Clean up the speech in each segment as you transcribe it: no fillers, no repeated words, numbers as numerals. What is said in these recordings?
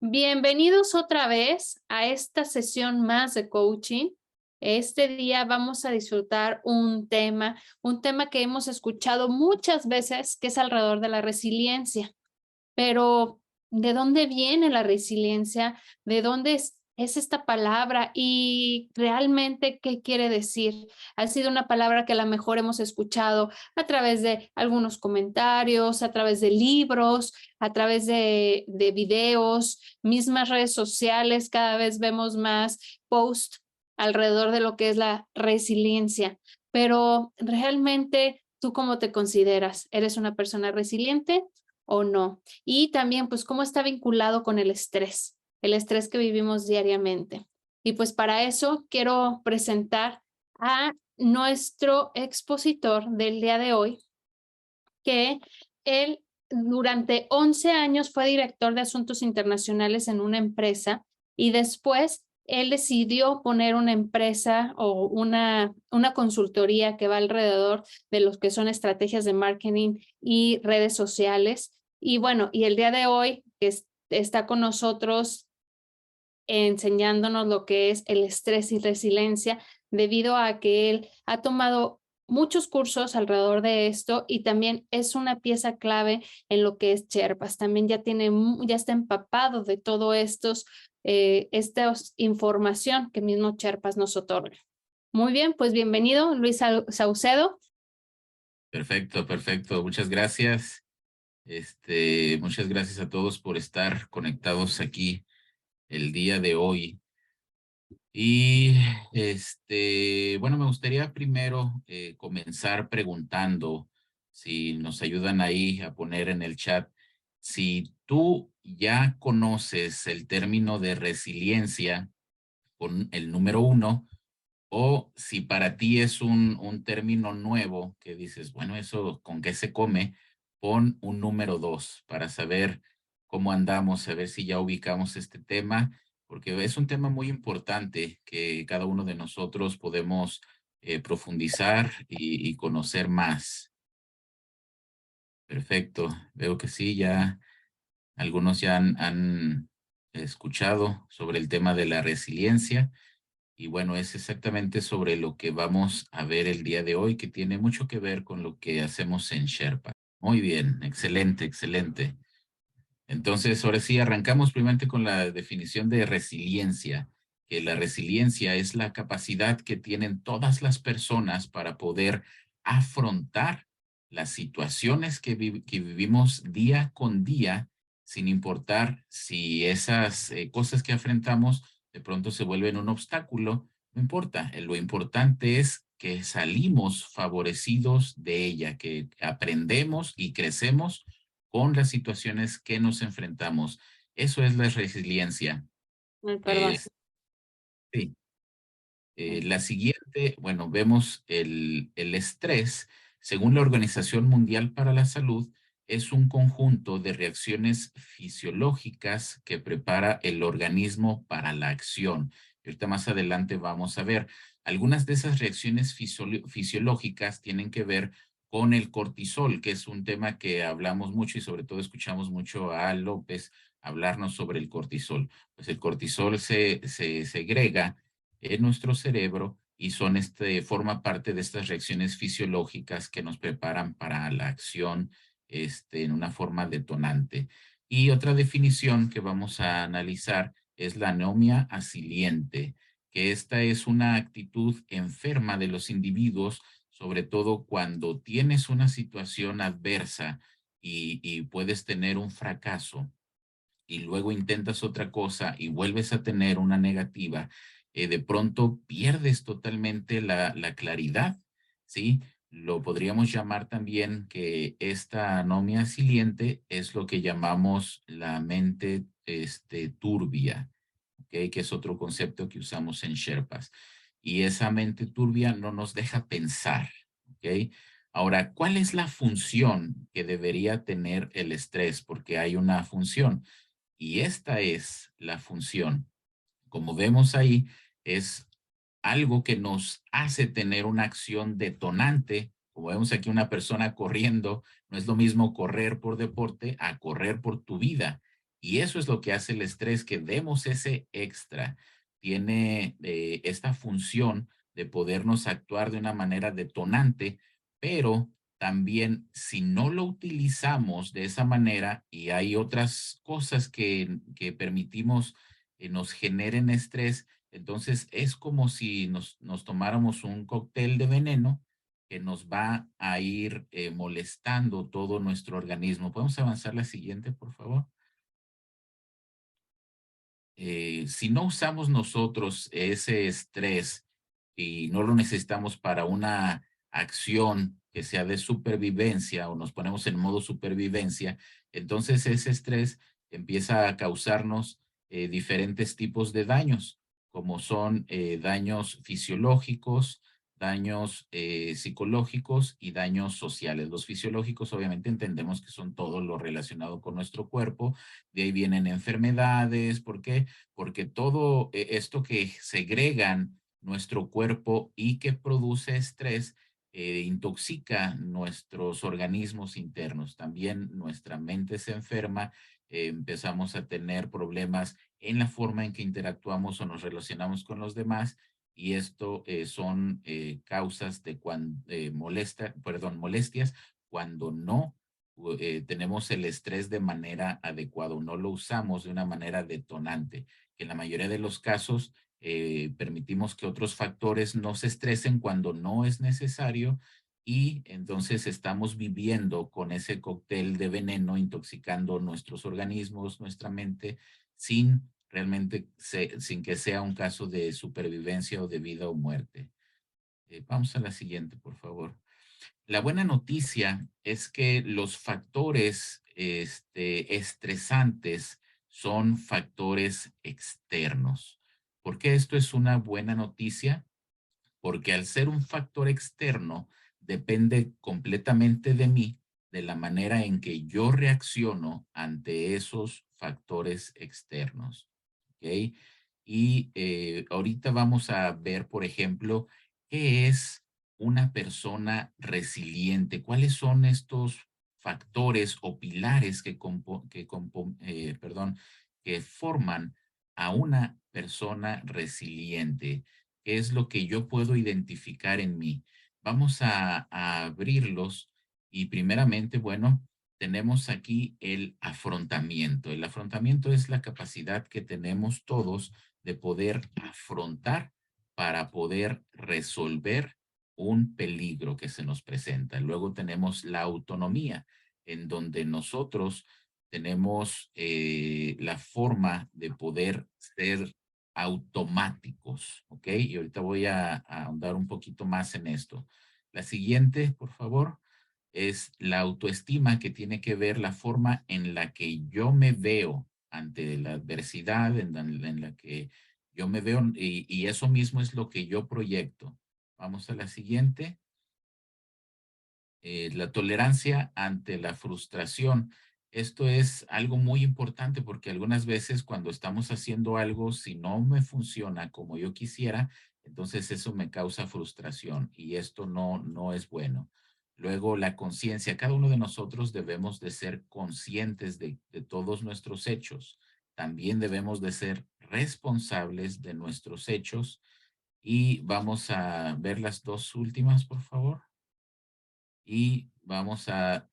Bienvenidos otra vez a esta sesión más de coaching. Este día vamos a disfrutar un tema que hemos escuchado muchas veces, que es alrededor de la resiliencia. Pero, ¿de dónde viene la resiliencia? ¿De dónde es esta palabra? Y realmente, ¿qué quiere decir? Ha sido una palabra que a lo mejor hemos escuchado a través de algunos comentarios, a través de libros, a través de videos, mismas redes sociales. Cada vez vemos más posts alrededor de lo que es la resiliencia. Pero realmente, ¿tú cómo te consideras? ¿Eres una persona resiliente o no? Y también, pues, cómo está vinculado con el estrés que vivimos diariamente. Y pues para eso quiero presentar a nuestro expositor del día de hoy, que él durante 11 años fue director de asuntos internacionales en una empresa y después él decidió poner una empresa o una consultoría que va alrededor de los que son estrategias de marketing y redes sociales. Y bueno, y el día de hoy está con nosotros enseñándonos lo que es el estrés y resiliencia, debido a que él ha tomado muchos cursos alrededor de esto y también es una pieza clave en lo que es Sherpas. También ya está empapado de todo esta información que mismo Sherpas nos otorga. Muy bien, pues bienvenido, Luis Saucedo. Perfecto, perfecto. Muchas gracias. Muchas gracias a todos por estar conectados aquí el día de hoy. Y bueno, me gustaría primero comenzar preguntando si nos ayudan ahí a poner en el chat si tú ya conoces el término de resiliencia con el número 1 o si para ti es un término nuevo que dices, bueno, eso con qué se come, pon un número 2 para saber cómo andamos, a ver si ya ubicamos este tema, porque es un tema muy importante que cada uno de nosotros podemos profundizar y conocer más. Perfecto, veo que sí, ya algunos ya han escuchado sobre el tema de la resiliencia. Y bueno, es exactamente sobre lo que vamos a ver el día de hoy, que tiene mucho que ver con lo que hacemos en Sherpa. Muy bien, excelente, excelente. Entonces, ahora sí, arrancamos primeramente con la definición de resiliencia, que la resiliencia es la capacidad que tienen todas las personas para poder afrontar las situaciones que vivimos día con día, sin importar si esas cosas que enfrentamos de pronto se vuelven un obstáculo, no importa. Lo importante es que salimos favorecidos de ella, que aprendemos y crecemos con las situaciones que nos enfrentamos. Eso es la resiliencia. Ay, perdón. Es, sí. La siguiente, bueno, vemos el estrés. Según la Organización Mundial para la Salud, es un conjunto de reacciones fisiológicas que prepara el organismo para la acción. Y ahorita más adelante vamos a ver. Algunas de esas reacciones fisiológicas tienen que ver con el cortisol, que es un tema que hablamos mucho y sobre todo escuchamos mucho a López hablarnos sobre el cortisol. Pues el cortisol se segrega en nuestro cerebro y forma parte de estas reacciones fisiológicas que nos preparan para la acción en una forma detonante. Y otra definición que vamos a analizar es la anomia asiliente, que esta es una actitud enferma de los individuos, sobre todo cuando tienes una situación adversa y puedes tener un fracaso y luego intentas otra cosa y vuelves a tener una negativa, de pronto pierdes totalmente la claridad, ¿sí? Lo podríamos llamar también que esta anomia siliente es lo que llamamos la mente turbia, ¿ok? Que es otro concepto que usamos en Sherpas. Y esa mente turbia no nos deja pensar, ¿ok? Ahora, ¿cuál es la función que debería tener el estrés? Porque hay una función. Y esta es la función. Como vemos ahí, es algo que nos hace tener una acción detonante. Como vemos aquí una persona corriendo, no es lo mismo correr por deporte a correr por tu vida. Y eso es lo que hace el estrés, que demos ese extra. Tiene esta función de podernos actuar de una manera detonante, pero también si no lo utilizamos de esa manera y hay otras cosas que permitimos nos generen estrés, entonces es como si nos tomáramos un cóctel de veneno que nos va a ir molestando todo nuestro organismo. ¿Podemos avanzar la siguiente, por favor? Si no usamos nosotros ese estrés y no lo necesitamos para una acción que sea de supervivencia o nos ponemos en modo supervivencia, entonces ese estrés empieza a causarnos diferentes tipos de daños, como son daños fisiológicos, daños psicológicos y daños sociales. Los fisiológicos obviamente entendemos que son todo lo relacionado con nuestro cuerpo, de ahí vienen enfermedades. ¿Por qué? Porque todo esto que segregan nuestro cuerpo y que produce estrés intoxica nuestros organismos internos. También nuestra mente se enferma, empezamos a tener problemas en la forma en que interactuamos o nos relacionamos con los demás, y esto son causas de molestias cuando no tenemos el estrés de manera adecuada, no lo usamos de una manera detonante, que en la mayoría de los casos permitimos que otros factores nos estresen cuando no es necesario, y entonces estamos viviendo con ese cóctel de veneno intoxicando nuestros organismos, nuestra mente, sin realmente, sin que sea un caso de supervivencia o de vida o muerte. Vamos a la siguiente, por favor. La buena noticia es que los factores estresantes son factores externos. ¿Por qué esto es una buena noticia? Porque al ser un factor externo, depende completamente de mí, de la manera en que yo reacciono ante esos factores externos. ¿Ok? Y ahorita vamos a ver, por ejemplo, qué es una persona resiliente. ¿Cuáles son estos factores o pilares que forman a una persona resiliente? ¿Qué es lo que yo puedo identificar en mí? Vamos a abrirlos y primeramente, bueno, tenemos aquí el afrontamiento. El afrontamiento es la capacidad que tenemos todos de poder afrontar para poder resolver un peligro que se nos presenta. Luego tenemos la autonomía, en donde nosotros tenemos la forma de poder ser automáticos, ¿ok? Y ahorita voy a ahondar un poquito más en esto. La siguiente, por favor, es la autoestima, que tiene que ver la forma en la que yo me veo ante la adversidad, en la que yo me veo, y eso mismo es lo que yo proyecto. Vamos a la siguiente. La tolerancia ante la frustración. Esto es algo muy importante porque algunas veces cuando estamos haciendo algo, si no me funciona como yo quisiera, entonces eso me causa frustración y esto no es bueno. Luego, la conciencia. Cada uno de nosotros debemos de ser conscientes de todos nuestros hechos. También debemos de ser responsables de nuestros hechos. Y vamos a ver las dos últimas, por favor. Y vamos a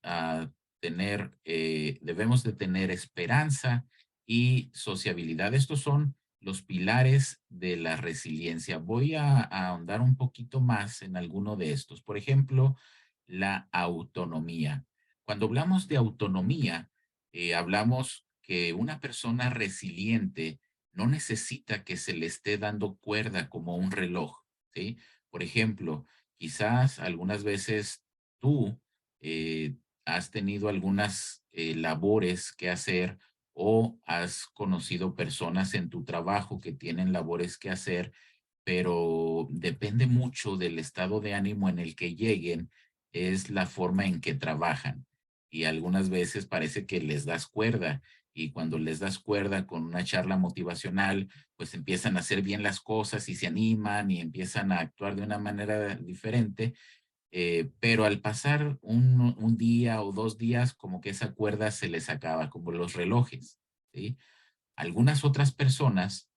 tener, debemos de tener esperanza y sociabilidad. Estos son los pilares de la resiliencia. Voy a ahondar un poquito más en alguno de estos. Por ejemplo, la autonomía. Cuando hablamos de autonomía, hablamos que una persona resiliente no necesita que se le esté dando cuerda como un reloj, ¿sí? Por ejemplo, quizás algunas veces tú has tenido algunas labores que hacer, o has conocido personas en tu trabajo que tienen labores que hacer, pero depende mucho del estado de ánimo en el que lleguen, es la forma en que trabajan. Y algunas veces parece que les das cuerda, y cuando les das cuerda con una charla motivacional, pues empiezan a hacer bien las cosas y se animan y empiezan a actuar de una manera diferente, pero al pasar un día o 2 días, como que esa cuerda se les acaba, como los relojes, ¿sí? Algunas otras personas,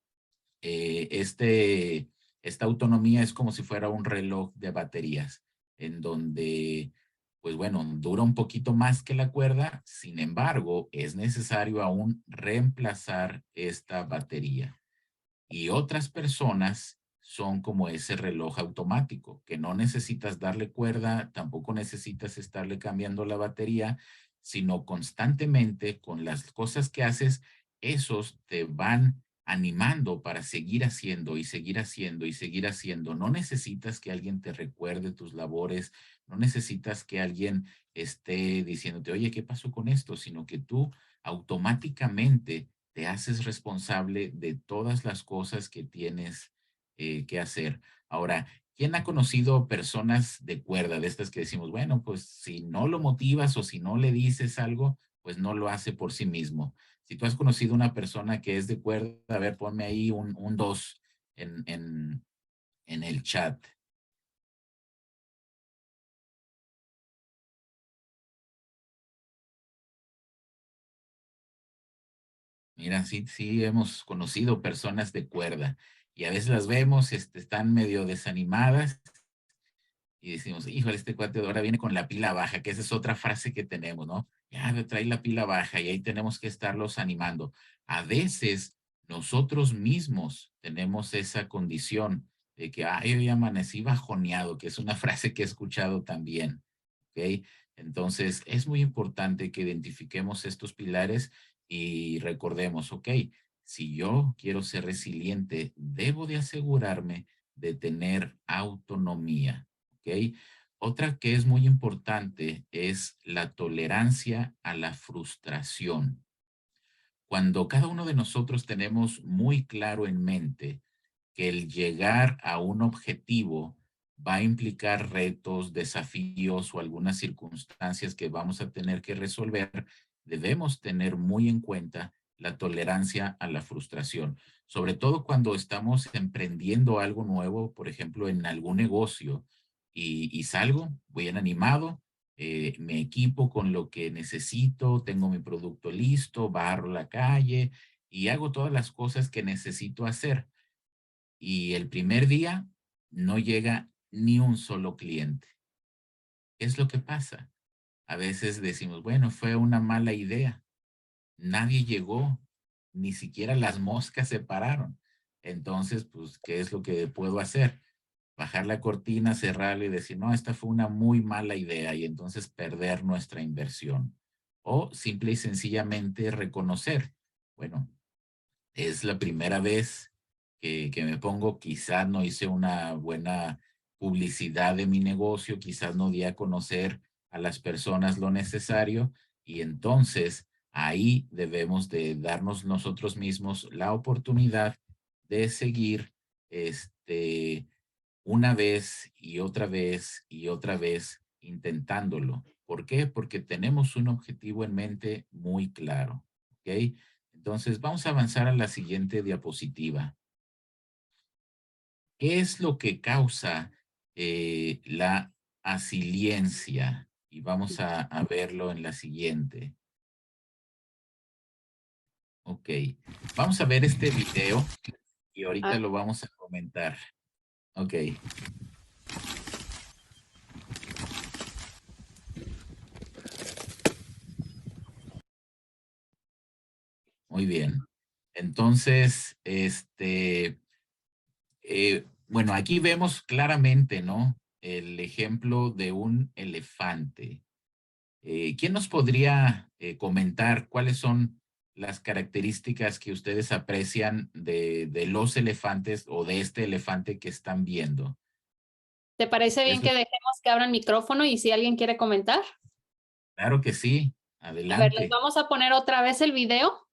esta autonomía es como si fuera un reloj de baterías, en donde, pues bueno, dura un poquito más que la cuerda, sin embargo, es necesario aún reemplazar esta batería. Y otras personas son como ese reloj automático, que no necesitas darle cuerda, tampoco necesitas estarle cambiando la batería, sino constantemente con las cosas que haces, esos te van animando para seguir haciendo y seguir haciendo y seguir haciendo. No necesitas que alguien te recuerde tus labores, no necesitas que alguien esté diciéndote, oye, ¿qué pasó con esto? Sino que tú automáticamente te haces responsable de todas las cosas que tienes que hacer. Ahora, ¿quién ha conocido personas de cuerda, de estas que decimos, bueno, pues si no lo motivas o si no le dices algo, pues no lo hace por sí mismo? Si tú has conocido una persona que es de cuerda, a ver, ponme ahí un 2 en el chat. Mira, sí, sí hemos conocido personas de cuerda y a veces las vemos, están medio desanimadas y decimos, híjole, este cuate ahora viene con la pila baja, que esa es otra frase que tenemos, ¿no? Ya me trae la pila baja y ahí tenemos que estarlos animando. A veces nosotros mismos tenemos esa condición de que, ay, hoy amanecí bajoneado, que es una frase que he escuchado también, ¿ok? Entonces, es muy importante que identifiquemos estos pilares y recordemos, ok, si yo quiero ser resiliente, debo de asegurarme de tener autonomía. ¿Ok? Otra que es muy importante es la tolerancia a la frustración. Cuando cada uno de nosotros tenemos muy claro en mente que el llegar a un objetivo va a implicar retos, desafíos o algunas circunstancias que vamos a tener que resolver, debemos tener muy en cuenta la tolerancia a la frustración, sobre todo cuando estamos emprendiendo algo nuevo, por ejemplo, en algún negocio, y salgo bien animado, me equipo con lo que necesito, tengo mi producto listo, barro la calle y hago todas las cosas que necesito hacer. Y el primer día no llega ni un solo cliente. ¿Qué es lo que pasa? A veces decimos, bueno, fue una mala idea. Nadie llegó, ni siquiera las moscas se pararon. Entonces, pues, ¿qué es lo que puedo hacer? Bajar la cortina, cerrarla y decir, no, esta fue una muy mala idea y entonces perder nuestra inversión. O simple y sencillamente reconocer, bueno, es la primera vez que me pongo, quizás no hice una buena publicidad de mi negocio, quizás no di a conocer a las personas lo necesario y entonces ahí debemos de darnos nosotros mismos la oportunidad de seguir una vez y otra vez y otra vez intentándolo. ¿Por qué? Porque tenemos un objetivo en mente muy claro. ¿Ok? Entonces, vamos a avanzar a la siguiente diapositiva. ¿Qué es lo que causa la asiliencia? Y vamos a verlo en la siguiente. Ok. Vamos a ver este video y ahorita Ah, lo vamos a comentar. Ok. Muy bien. Entonces, bueno, aquí vemos claramente, ¿no? El ejemplo de un elefante. ¿Quién nos podría comentar cuáles son las características que ustedes aprecian de los elefantes o de este elefante que están viendo? ¿te parece bien que dejemos que abran micrófono y si alguien quiere comentar? Claro que sí, A ver, les adelante. vamos a poner otra vez el video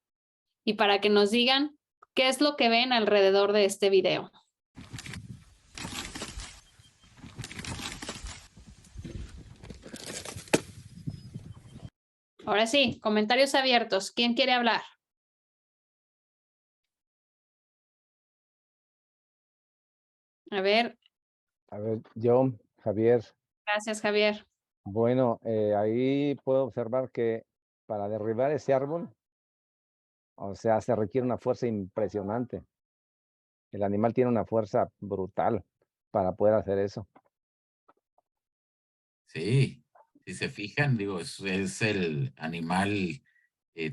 y para que nos digan qué es lo que ven alrededor de este video. Ahora sí, comentarios abiertos. ¿Quién quiere hablar? A ver, Yo, Javier, gracias, Javier. bueno, ahí puedo observar que para derribar ese árbol O sea, se requiere una fuerza impresionante. El animal tiene una fuerza brutal para poder hacer eso. Sí, si se fijan, digo, es el animal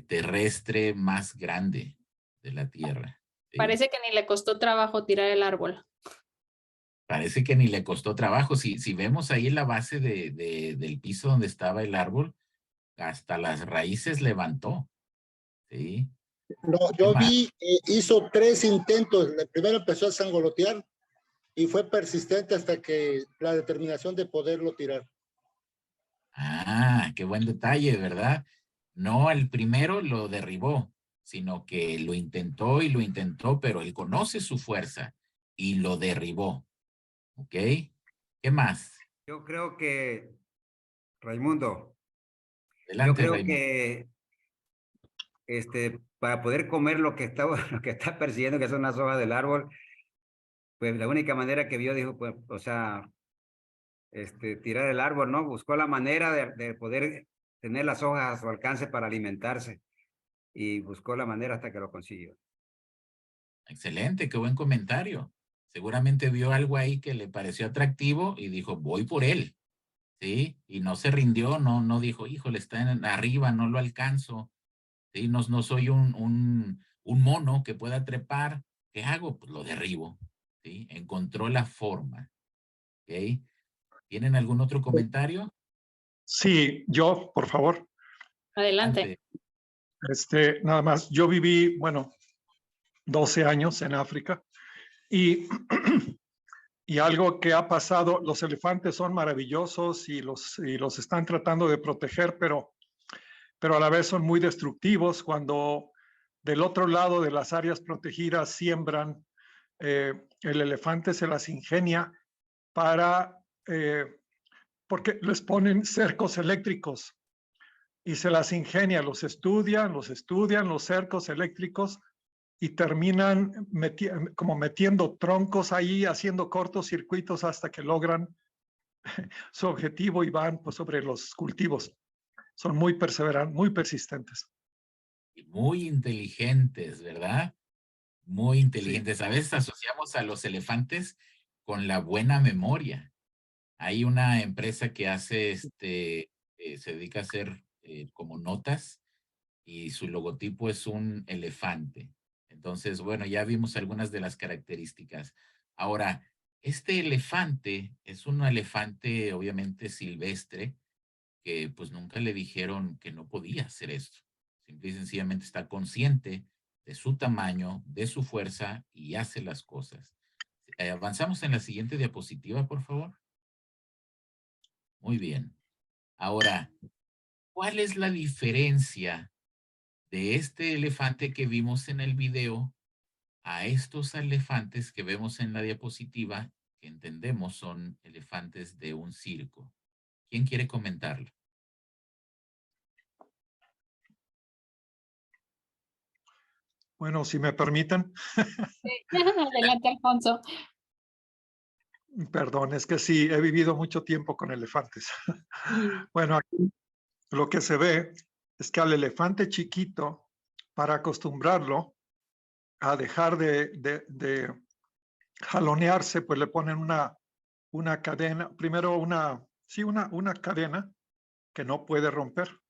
terrestre más grande de la Tierra. ¿Sí? Parece que ni le costó trabajo tirar el árbol. Parece que ni le costó trabajo. Si vemos ahí la base del piso donde estaba el árbol, hasta las raíces levantó. ¿Sí? No, ¿Qué yo más? vi, hizo 3 intentos. El primero empezó a sangolotear y fue persistente hasta que la determinación de poderlo tirar. Ah, qué buen detalle, ¿verdad? No, el primero lo derribó, sino que lo intentó y lo intentó, pero él conoce su fuerza y lo derribó. ¿Ok? ¿Qué más? Yo creo que, Raimundo, yo Adelante, creo Raimundo. que para poder comer lo que está, lo que está persiguiendo, que son las hojas del árbol, pues la única manera que vio, dijo, pues, o sea, tirar el árbol, ¿no? Buscó la manera de poder tener las hojas a su alcance para alimentarse y buscó la manera hasta que lo consiguió. Excelente, qué buen comentario. Seguramente vio algo ahí que le pareció atractivo y dijo, voy por él, ¿sí? Y no se rindió, no dijo, híjole, está arriba, no lo alcanzo, ¿sí? No soy un mono que pueda trepar. ¿Qué hago? Pues lo derribo, ¿sí? Encontró la forma, ¿ok? ¿Tienen algún otro comentario? Sí, yo, por favor. Adelante. Nada más, yo viví, bueno, 12 años en África y, y algo que ha pasado, los elefantes son maravillosos y los están tratando de proteger, pero a la vez son muy destructivos cuando del otro lado de las áreas protegidas siembran, el elefante se las ingenia para, porque les ponen cercos eléctricos y se las ingenia, los estudian los cercos eléctricos y terminan como metiendo troncos ahí, haciendo cortocircuitos hasta que logran su objetivo y van pues, sobre los cultivos. Son muy perseverantes, muy persistentes. Y muy inteligentes, ¿verdad? Muy Sí. inteligentes. A veces asociamos a los elefantes con la buena memoria. Hay una empresa que hace, se dedica a hacer como notas y su logotipo es un elefante. Entonces, bueno, ya vimos algunas de las características. Ahora, este elefante es un elefante obviamente silvestre que pues nunca le dijeron que no podía hacer esto. Simple y sencillamente está consciente de su tamaño, de su fuerza y hace las cosas. Avanzamos en la siguiente diapositiva, por favor. Muy bien. Ahora, ¿cuál es la diferencia de este elefante que vimos en el video a estos elefantes que vemos en la diapositiva, que entendemos son elefantes de un circo? ¿Quién quiere comentarlo? Bueno, si me permiten, Adelante, Alfonso. perdón, es que sí, he vivido mucho tiempo con elefantes. Bueno, aquí lo que se ve es que al elefante chiquito, para acostumbrarlo a dejar de jalonearse, pues le ponen una cadena, primero una cadena que no puede romper.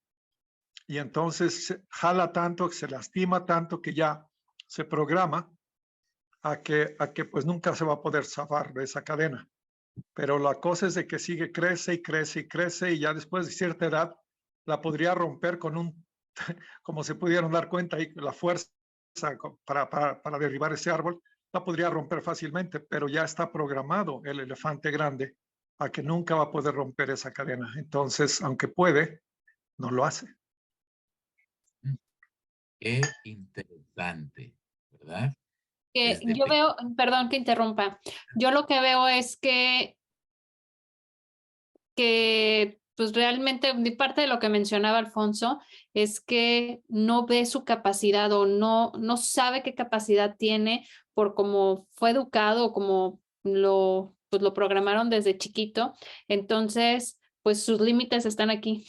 Y entonces jala tanto, se lastima tanto que ya se programa a que pues nunca se va a poder zafar de esa cadena. Pero la cosa es de que sigue, crece y crece y crece y ya después de cierta edad la podría romper con como se pudieron dar cuenta, y la fuerza para derribar ese árbol la podría romper fácilmente, pero ya está programado el elefante grande a que nunca va a poder romper esa cadena. Entonces, aunque puede, no lo hace. Qué interesante, ¿verdad? Que Desde yo veo, perdón que interrumpa, yo lo que veo es que pues realmente parte de lo que mencionaba Alfonso es que no ve su capacidad o no sabe qué capacidad tiene por cómo fue educado o como pues lo programaron desde chiquito. Entonces, pues sus límites están aquí,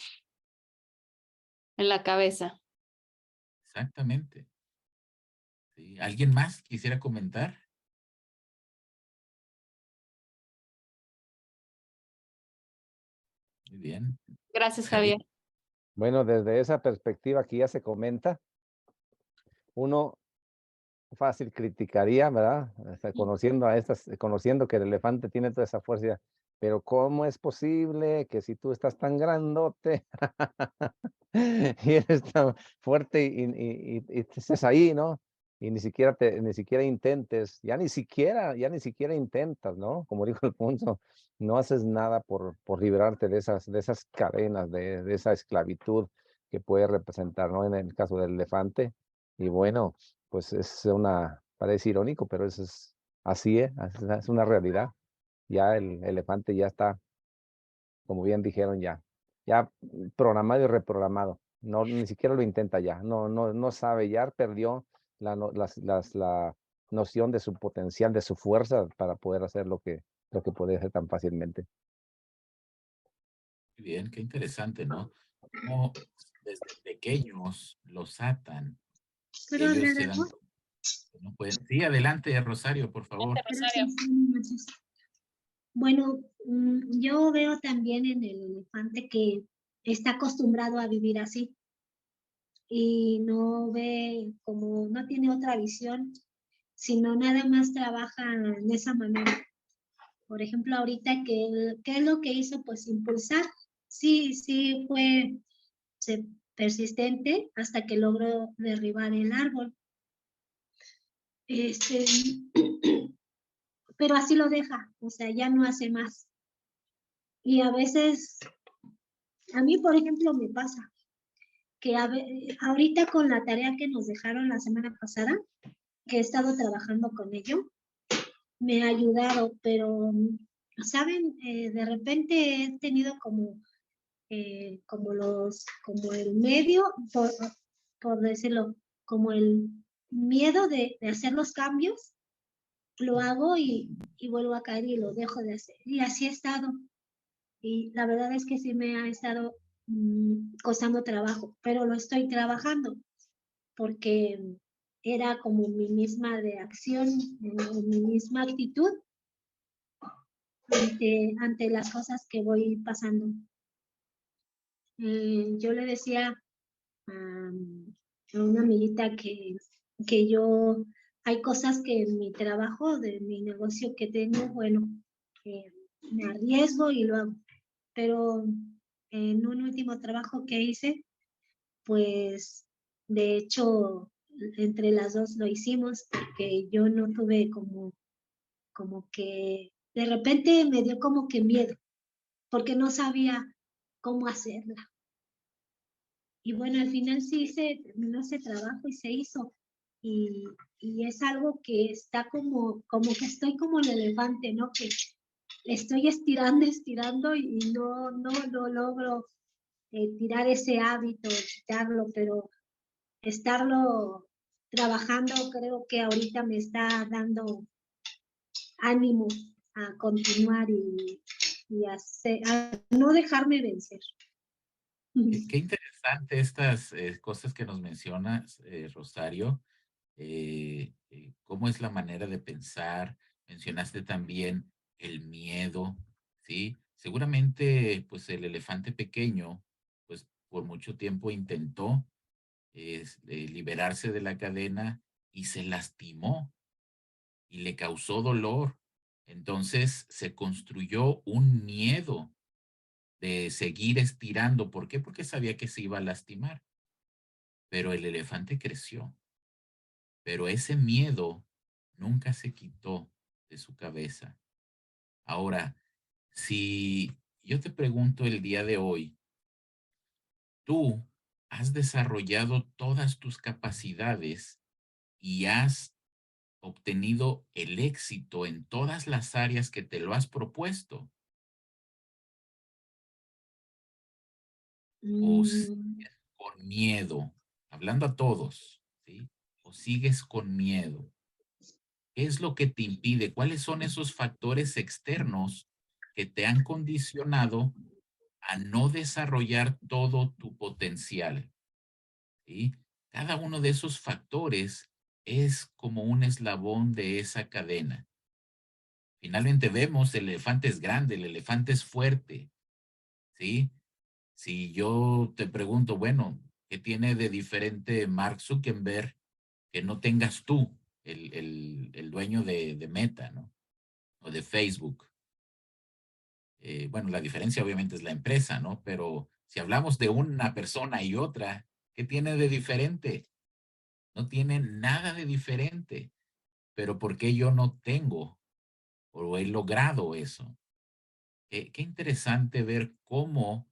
en la cabeza. Exactamente. ¿Alguien más quisiera comentar? Muy bien. Gracias, Javier. Bueno, desde esa perspectiva que ya se comenta, uno fácil criticaría, ¿verdad? Conociendo que el elefante tiene toda esa fuerza, pero ¿cómo es posible que si tú estás tan grandote y eres tan fuerte y estés ahí, ¿no? Y ni siquiera intentes, ya ni siquiera intentas, ¿no? Como dijo Alfonso, no haces nada por librarte de esas cadenas, de esa esclavitud que puede representar, ¿no? En el caso del elefante. Y bueno, pues parece irónico, pero eso es así, es una realidad. Ya el elefante ya está, como bien dijeron, ya programado y reprogramado. No, ni siquiera lo intenta ya, no sabe, ya perdió la noción de su potencial, de su fuerza para poder hacer lo que puede hacer tan fácilmente. Muy bien, qué interesante, ¿no? Cómo desde pequeños los atan y Pero ellos se dan cuenta que no pueden. Sí, adelante, Rosario, por favor. Rosario. Bueno, yo veo también en el elefante que está acostumbrado a vivir así y no ve como, no tiene otra visión, sino nada más trabaja de esa manera. Por ejemplo, ahorita ¿qué es lo que hizo? Pues impulsar. Sí fue persistente hasta que logró derribar el árbol. Pero así lo deja, o sea, ya no hace más. Y a veces, a mí, por ejemplo, me pasa que ahorita con la tarea que nos dejaron la semana pasada, que he estado trabajando con ello, me ha ayudado, pero, ¿saben? De repente he tenido como el medio, por decirlo, como el miedo de hacer los cambios, lo hago y vuelvo a caer y lo dejo de hacer. Y así he estado. Y la verdad es que sí me ha estado costando trabajo, pero lo estoy trabajando porque era como mi misma reacción, mi misma actitud ante las cosas que voy pasando. Yo le decía a una amiguita que yo, hay cosas que en mi trabajo, de mi negocio que tengo, bueno, me arriesgo y lo hago. Pero en un último trabajo que hice, pues de hecho entre las dos lo hicimos porque yo no tuve como que de repente me dio como que miedo porque no sabía cómo hacerla. Y bueno, al final sí se terminó ese trabajo y se hizo. Y es algo que está como que estoy como el elefante, ¿no? Que estoy estirando y no logro tirar ese hábito, quitarlo, pero estarlo trabajando creo que ahorita me está dando ánimo a continuar y a no dejarme vencer. Qué interesante estas cosas que nos mencionas, Rosario. Cómo es la manera de pensar. Mencionaste también el miedo, ¿sí? Seguramente, pues el elefante pequeño, pues por mucho tiempo intentó liberarse de la cadena y se lastimó y le causó dolor. Entonces se construyó un miedo de seguir estirando. ¿Por qué? Porque sabía que se iba a lastimar. Pero el elefante creció. Pero ese miedo nunca se quitó de su cabeza. Ahora, si yo te pregunto el día de hoy, tú has desarrollado todas tus capacidades y has obtenido el éxito en todas las áreas que te lo has propuesto, o sigues con miedo, hablando a todos, ¿sí? O sigues con miedo. ¿Qué es lo que te impide? ¿Cuáles son esos factores externos que te han condicionado a no desarrollar todo tu potencial? ¿Sí? Cada uno de esos factores es como un eslabón de esa cadena. Finalmente vemos, el elefante es grande, el elefante es fuerte, ¿sí? Si yo te pregunto, bueno, ¿qué tiene de diferente Mark Zuckerberg que no tengas tú, el dueño de Meta, ¿no? O de Facebook? Bueno, la diferencia obviamente es la empresa, ¿no? Pero si hablamos de una persona y otra, ¿qué tiene de diferente? No tiene nada de diferente. Pero ¿por qué yo no tengo o he logrado eso? Qué interesante ver cómo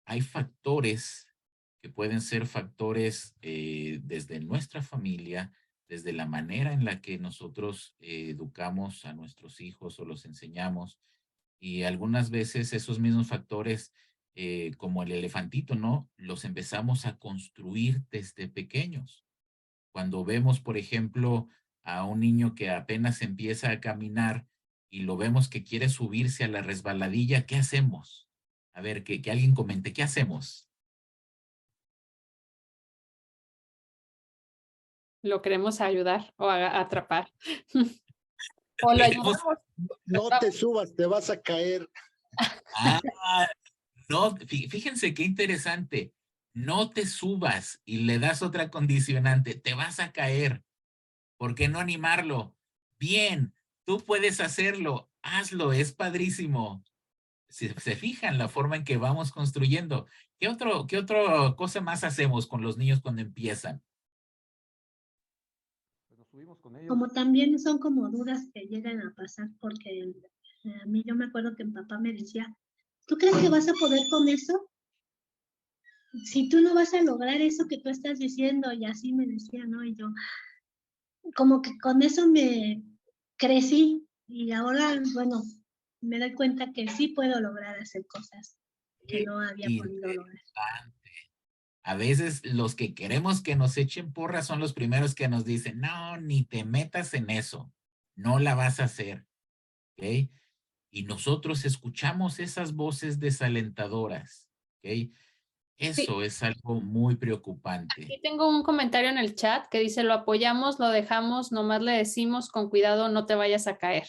hay factores que pueden ser factores desde nuestra familia, desde la manera en la que nosotros educamos a nuestros hijos o los enseñamos. Y algunas veces esos mismos factores, como el elefantito, ¿no? Los empezamos a construir desde pequeños. Cuando vemos, por ejemplo, a un niño que apenas empieza a caminar y lo vemos que quiere subirse a la resbaladilla, ¿qué hacemos? A ver, que alguien comente, ¿qué hacemos? Lo queremos ayudar o atrapar. O lo Queremos- ayudamos. No te subas, te vas a caer. Ah, no, fíjense qué interesante. No te subas y le das otra condicionante, te vas a caer. ¿Por qué no animarlo? Bien, tú puedes hacerlo, hazlo, es padrísimo. Si se fijan la forma en que vamos construyendo. ¿Qué otra cosa más hacemos con los niños cuando empiezan? Pues nos subimos con ellos. Como también son como dudas que llegan a pasar, porque a mí yo me acuerdo que mi papá me decía, ¿tú crees que vas a poder con eso? Si tú no vas a lograr eso que tú estás diciendo, y así me decía, ¿no? Y yo, como que con eso me crecí, y ahora, bueno, me doy cuenta que sí puedo lograr hacer cosas que no había podido lograr. A veces los que queremos que nos echen porras son los primeros que nos dicen, no, ni te metas en eso, no la vas a hacer, ¿ok? Y nosotros escuchamos esas voces desalentadoras, ¿ok? Sí, Eso es algo muy preocupante. aquí tengo un comentario en el chat que dice, lo apoyamos, lo dejamos, nomás le decimos con cuidado, no te vayas a caer.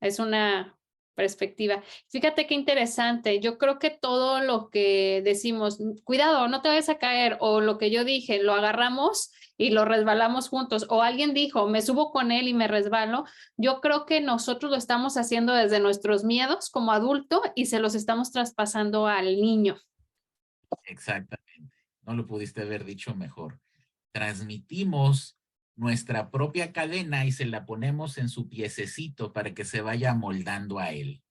Es una perspectiva. Fíjate qué interesante. Yo creo que todo lo que decimos, cuidado, no te vayas a caer, o lo que yo dije, lo agarramos y lo resbalamos juntos, o alguien dijo, me subo con él y me resbalo. Yo creo que nosotros lo estamos haciendo desde nuestros miedos como adulto y se los estamos traspasando al niño. Exactamente. No lo pudiste haber dicho mejor. Transmitimos nuestra propia cadena y se la ponemos en su piececito para que se vaya moldando a él.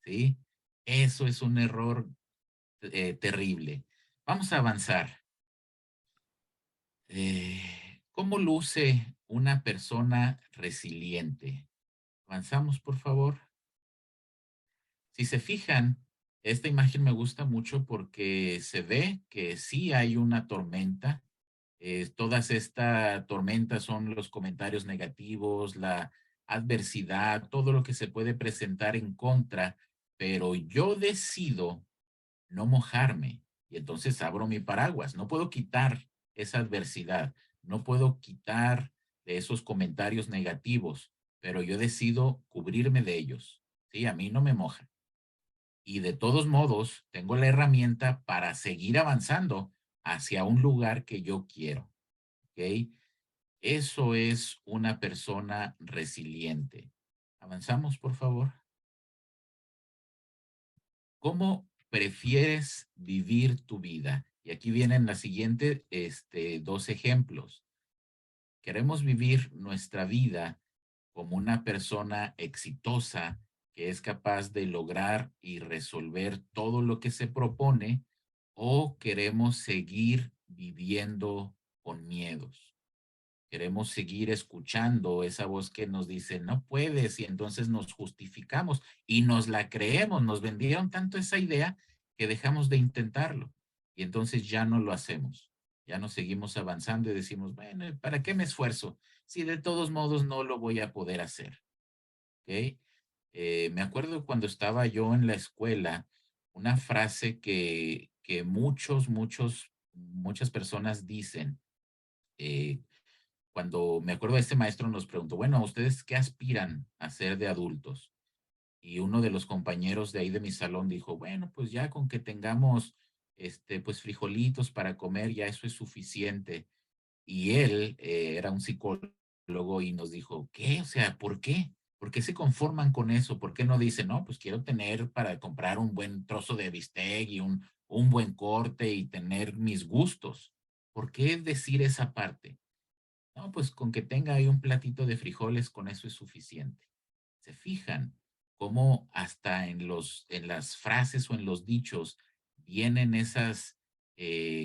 ¿Sí? Eso es un error terrible. Vamos a avanzar. ¿Cómo luce una persona resiliente? Avanzamos, por favor. Si se fijan, esta imagen me gusta mucho porque se ve que sí hay una tormenta. Todas estas tormentas son los comentarios negativos, la adversidad, todo lo que se puede presentar en contra, pero yo decido no mojarme y entonces abro mi paraguas. No puedo quitar esa adversidad, no puedo quitar de esos comentarios negativos, pero yo decido cubrirme de ellos. Sí, a mí no me moja. Y de todos modos, tengo la herramienta para seguir avanzando hacia un lugar que yo quiero. ¿Ok? Eso es una persona resiliente. Avanzamos, por favor. ¿Cómo prefieres vivir tu vida? Y aquí vienen las siguientes dos ejemplos. Queremos vivir nuestra vida como una persona exitosa que es capaz de lograr y resolver todo lo que se propone, o queremos seguir viviendo con miedos. Queremos seguir escuchando esa voz que nos dice, no puedes, y entonces nos justificamos y nos la creemos, nos vendieron tanto esa idea que dejamos de intentarlo y entonces ya no lo hacemos. Ya no seguimos avanzando y decimos, bueno, ¿para qué me esfuerzo? Si de todos modos no lo voy a poder hacer. ¿Ok? Me acuerdo cuando estaba yo en la escuela, una frase que muchas personas dicen, cuando me acuerdo de este maestro nos preguntó, bueno, ¿ustedes qué aspiran a ser de adultos? Y uno de los compañeros de ahí de mi salón dijo, bueno, pues ya con que tengamos pues frijolitos para comer, ya eso es suficiente. Y él era un psicólogo y nos dijo, ¿qué? O sea, ¿por qué? ¿Por qué se conforman con eso? ¿Por qué no dicen, no, pues quiero tener para comprar un buen trozo de bistec y un buen corte y tener mis gustos? ¿Por qué decir esa parte? No, pues con que tenga ahí un platito de frijoles, con eso es suficiente. ¿Se fijan cómo hasta en las frases o en los dichos vienen esas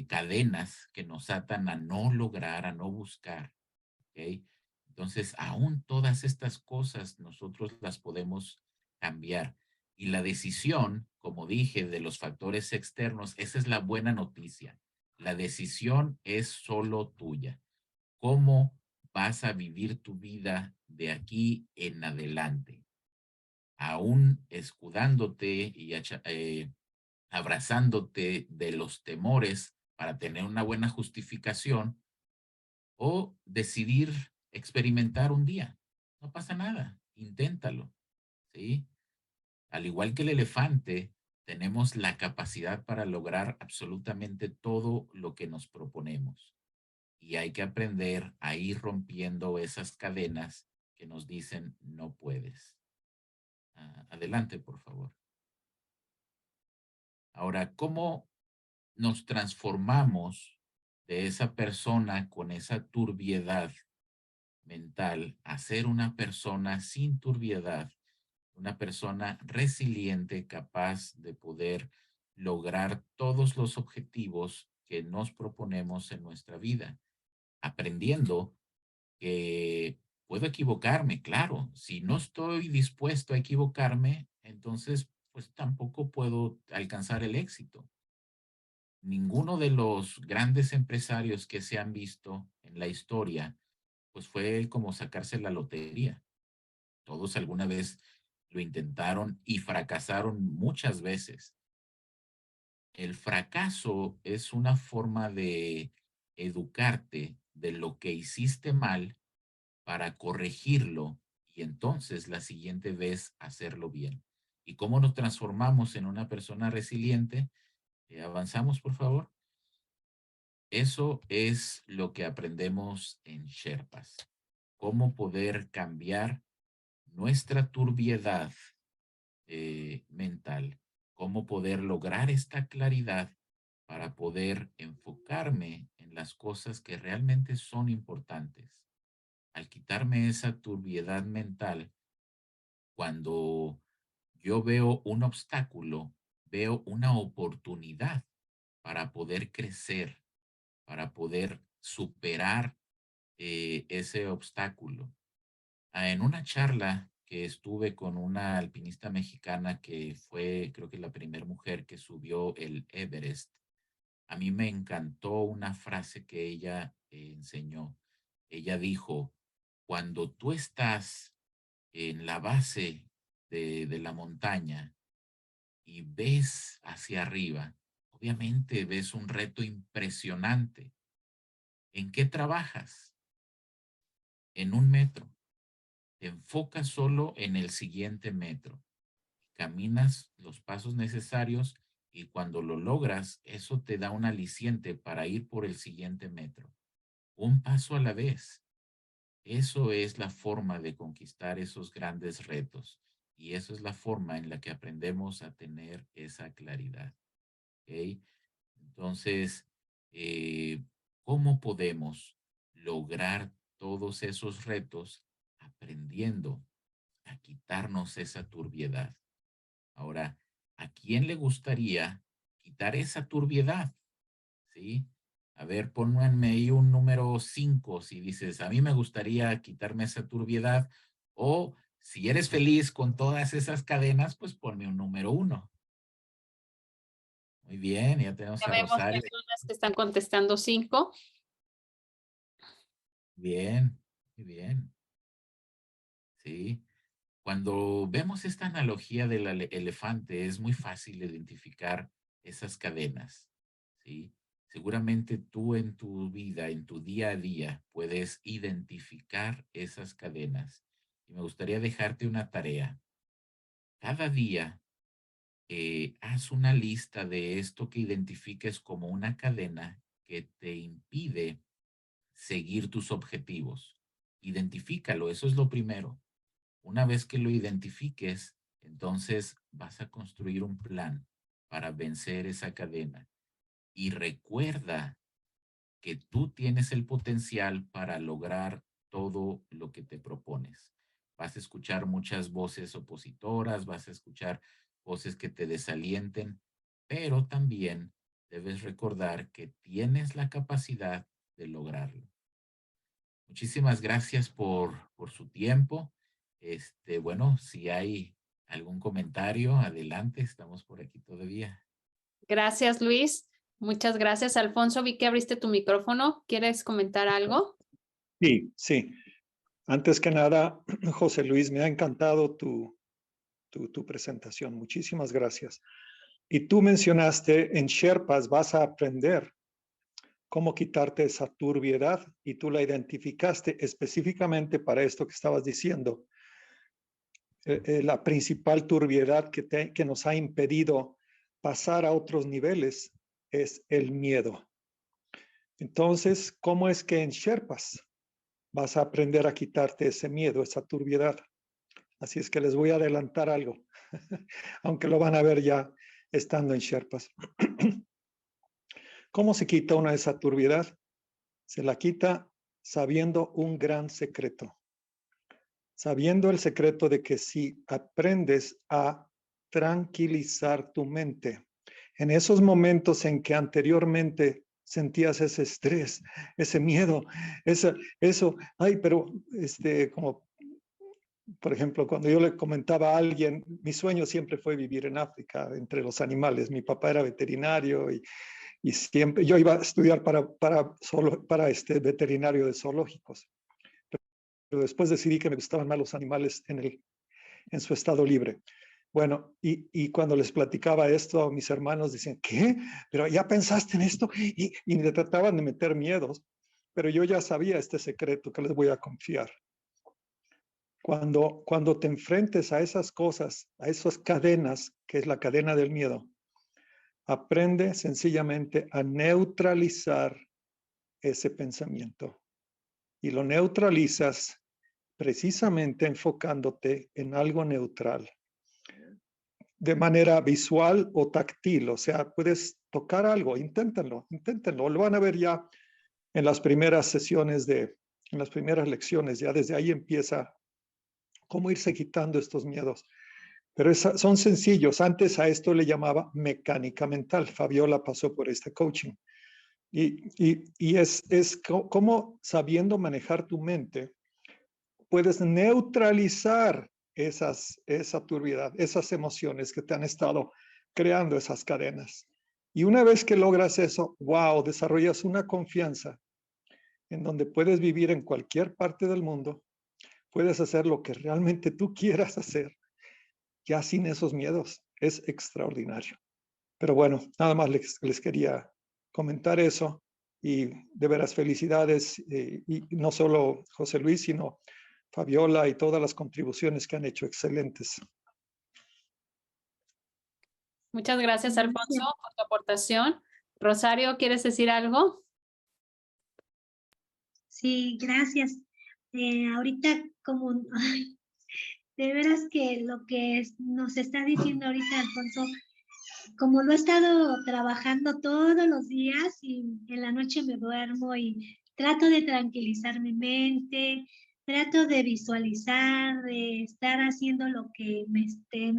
cadenas que nos atan a no lograr, a no buscar? ¿Ok? Entonces, aún todas estas cosas nosotros las podemos cambiar. Y la decisión, como dije, de los factores externos, esa es la buena noticia. La decisión es solo tuya. ¿Cómo vas a vivir tu vida de aquí en adelante? Aún escudándote y abrazándote de los temores para tener una buena justificación, o decidir experimentar un día. No pasa nada, inténtalo, ¿sí? Al igual que el elefante, tenemos la capacidad para lograr absolutamente todo lo que nos proponemos. Y hay que aprender a ir rompiendo esas cadenas que nos dicen no puedes. Adelante, por favor. Ahora, ¿cómo nos transformamos de esa persona con esa turbiedad mental a ser una persona sin turbiedad, una persona resiliente, capaz de poder lograr todos los objetivos que nos proponemos en nuestra vida, aprendiendo que puedo equivocarme, claro? Si no estoy dispuesto a equivocarme, entonces pues tampoco puedo alcanzar el éxito. Ninguno de los grandes empresarios que se han visto en la historia pues fue como sacarse la lotería. Todos alguna vez lo intentaron y fracasaron muchas veces. El fracaso es una forma de educarte de lo que hiciste mal para corregirlo y entonces la siguiente vez hacerlo bien. ¿Y cómo nos transformamos en una persona resiliente? Avanzamos, por favor. Eso es lo que aprendemos en Sherpas. Cómo poder cambiar nuestra turbiedad mental, cómo poder lograr esta claridad para poder enfocarme en las cosas que realmente son importantes. Al quitarme esa turbiedad mental, cuando yo veo un obstáculo, veo una oportunidad para poder crecer, para poder superar ese obstáculo. En una charla que estuve con una alpinista mexicana que fue, creo que la primera mujer que subió el Everest, a mí me encantó una frase que ella enseñó. Ella dijo, cuando tú estás en la base de la montaña y ves hacia arriba, obviamente ves un reto impresionante. ¿En qué trabajas? En 1 metro. Te enfocas solo en el siguiente metro. Caminas los pasos necesarios y cuando lo logras, eso te da un aliciente para ir por el siguiente metro. Un paso a la vez. Eso es la forma de conquistar esos grandes retos y eso es la forma en la que aprendemos a tener esa claridad. ¿Okay? Entonces, ¿cómo podemos lograr todos esos retos aprendiendo a quitarnos esa turbiedad? Ahora, ¿a quién le gustaría quitar esa turbiedad? ¿Sí? A ver, ponme ahí un número 5 si dices, a mí me gustaría quitarme esa turbiedad. O si eres feliz con todas esas cadenas, pues ponme un número 1. Muy bien, ya tenemos Ya a vemos Rosario. personas que están contestando 5. Bien, muy bien. Sí. Cuando vemos esta analogía del elefante, es muy fácil identificar esas cadenas, ¿sí? Seguramente tú en tu vida, en tu día a día, puedes identificar esas cadenas. Y me gustaría dejarte una tarea. Cada día, haz una lista de esto que identifiques como una cadena que te impide seguir tus objetivos. Identifícalo, eso es lo primero. Una vez que lo identifiques, entonces vas a construir un plan para vencer esa cadena. Y recuerda que tú tienes el potencial para lograr todo lo que te propones. Vas a escuchar muchas voces opositoras, vas a escuchar voces que te desalienten, pero también debes recordar que tienes la capacidad de lograrlo. Muchísimas gracias por su tiempo. Bueno, si hay algún comentario, adelante, estamos por aquí todavía. Gracias, Luis. Muchas gracias. Alfonso, vi que abriste tu micrófono. ¿Quieres comentar algo? Sí, sí. Antes que nada, José Luis, me ha encantado tu presentación. Muchísimas gracias. Y tú mencionaste en Sherpas vas a aprender cómo quitarte esa turbiedad y tú la identificaste específicamente para esto que estabas diciendo. La principal turbiedad que nos ha impedido pasar a otros niveles es el miedo. Entonces, ¿cómo es que en Sherpas vas a aprender a quitarte ese miedo, esa turbiedad? Así es que les voy a adelantar algo, aunque lo van a ver ya estando en Sherpas. ¿Cómo se quita una de esa turbiedad? Se la quita sabiendo un gran secreto. Sabiendo el secreto de que si aprendes a tranquilizar tu mente, en esos momentos en que anteriormente sentías ese estrés, ese miedo, eso, ay, pero como por ejemplo, cuando yo le comentaba a alguien, mi sueño siempre fue vivir en África, entre los animales. Mi papá era veterinario y siempre, yo iba a estudiar para veterinario de zoológicos. Pero después decidí que me gustaban más los animales en su estado libre. Bueno, y cuando les platicaba esto, mis hermanos decían, ¿qué? ¿Pero ya pensaste en esto? Y me trataban de meter miedos, pero yo ya sabía este secreto que les voy a confiar. Cuando te enfrentes a esas cosas, a esas cadenas, que es la cadena del miedo, aprende sencillamente a neutralizar ese pensamiento. Y lo neutralizas precisamente enfocándote en algo neutral, de manera visual o táctil. O sea, puedes tocar algo, inténtenlo. Lo van a ver ya en las primeras sesiones, en las primeras lecciones. Ya desde ahí empieza cómo irse quitando estos miedos. Pero son sencillos. Antes a esto le llamaba mecánica mental. Fabiola pasó por este coaching. Y es como sabiendo manejar tu mente, puedes neutralizar esa turbiedad, esas emociones que te han estado creando esas cadenas. Y una vez que logras eso, wow, desarrollas una confianza en donde puedes vivir en cualquier parte del mundo, puedes hacer lo que realmente tú quieras hacer, ya sin esos miedos. Es extraordinario. Pero bueno, nada más les quería comentar eso y de veras felicidades, y no solo José Luis, sino Fabiola y todas las contribuciones que han hecho, excelentes. Muchas gracias, Alfonso, por tu aportación. Rosario, ¿quieres decir algo? Sí, gracias. Ahorita como, ay, de veras que lo que nos está diciendo ahorita Alfonso, como lo he estado trabajando todos los días y en la noche me duermo y trato de tranquilizar mi mente, trato de visualizar, de estar haciendo lo que me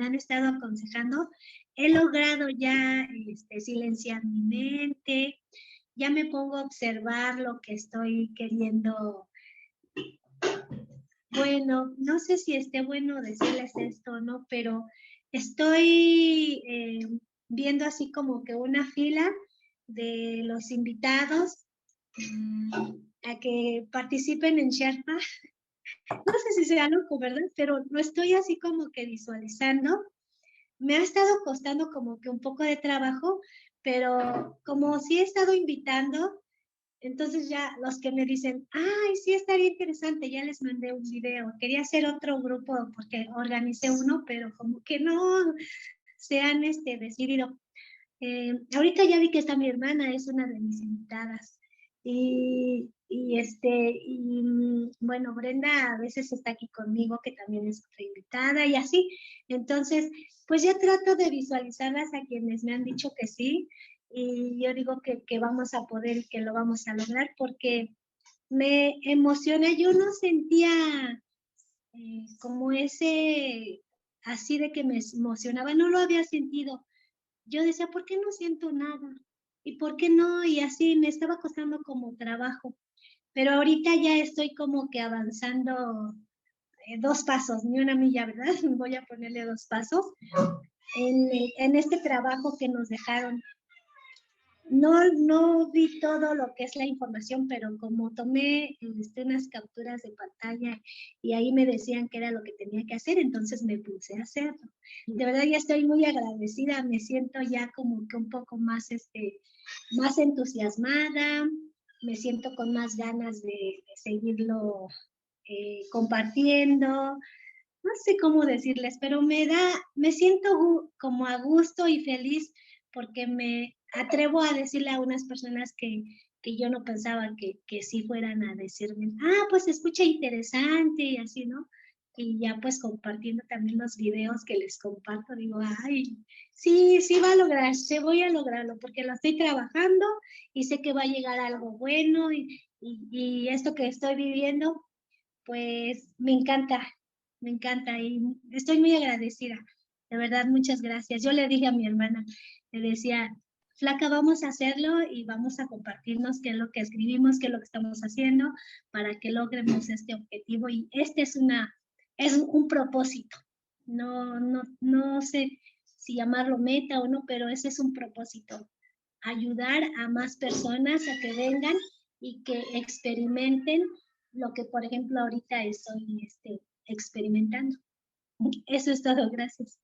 han estado aconsejando, he logrado ya silenciar mi mente, ya me pongo a observar lo que estoy queriendo. Bueno, no sé si esté bueno decirles esto o no, pero estoy viendo así como que una fila de los invitados a que participen en Sherpa. No sé si sea loco, ¿verdad? Pero lo estoy así como que visualizando me ha estado costando como que un poco de trabajo, pero como sí he estado invitando, entonces ya los que me dicen, ay, sí estaría interesante, ya les mandé un video. Quería hacer otro grupo porque organicé uno, pero como que no se han decidido. Ahorita ya vi que está mi hermana, es una de mis invitadas. Bueno, Brenda a veces está aquí conmigo, que también es otra invitada y así. Entonces, pues ya trato de visualizarlas a quienes me han dicho que sí. Y yo digo que vamos a poder y que lo vamos a lograr porque me emociona. Yo no sentía como ese, así de que me emocionaba, no lo había sentido. Yo decía, ¿por qué no siento nada? ¿Y por qué no? Y así me estaba costando como trabajo. Pero ahorita ya estoy como que avanzando 2 pasos, ni una milla, ¿verdad? Voy a ponerle 2 pasos en este trabajo que nos dejaron. No vi todo lo que es la información, pero como tomé unas capturas de pantalla y ahí me decían que era lo que tenía que hacer, entonces me puse a hacerlo. De verdad ya estoy muy agradecida, me siento ya como que un poco más, más entusiasmada, me siento con más ganas de seguirlo compartiendo. No sé cómo decirles, pero me siento como a gusto y feliz porque me atrevo a decirle a unas personas que yo no pensaba que sí fueran a decirme, pues se escucha interesante y así, ¿no? Y ya pues compartiendo también los videos que les comparto, digo, ay, sí va a lograr, se voy a lograrlo porque lo estoy trabajando y sé que va a llegar algo bueno y esto que estoy viviendo, pues me encanta y estoy muy agradecida. De verdad, muchas gracias. Yo le dije a mi hermana, le decía, Flaca, vamos a hacerlo y vamos a compartirnos qué es lo que escribimos, qué es lo que estamos haciendo para que logremos este objetivo. Y este es un propósito. No sé si llamarlo meta o no, pero ese es un propósito. Ayudar a más personas a que vengan y que experimenten lo que, por ejemplo, ahorita estoy experimentando. Eso es todo, gracias.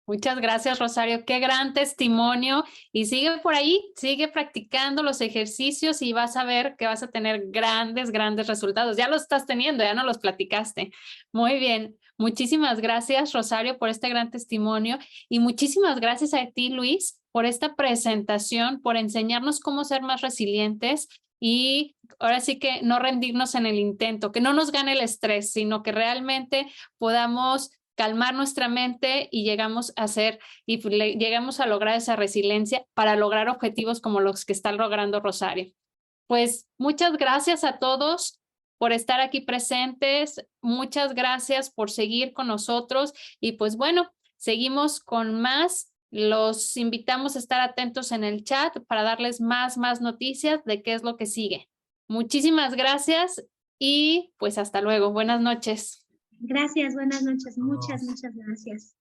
Muchas gracias, Rosario. Qué gran testimonio. Y sigue por ahí, sigue practicando los ejercicios y vas a ver que vas a tener grandes resultados. Ya los estás teniendo, ya no los platicaste. Muy bien. Muchísimas gracias, Rosario, por este gran testimonio. Y muchísimas gracias a ti, Luis, por esta presentación, por enseñarnos cómo ser más resilientes y ahora sí que no rendirnos en el intento, que no nos gane el estrés, sino que realmente podamos calmar nuestra mente y llegamos a lograr esa resiliencia para lograr objetivos como los que está logrando Rosario. Pues muchas gracias a todos por estar aquí presentes, muchas gracias por seguir con nosotros y pues bueno, seguimos con más. Los invitamos a estar atentos en el chat para darles más noticias de qué es lo que sigue. Muchísimas gracias y pues hasta luego. Buenas noches. Gracias, buenas noches. Muchas gracias.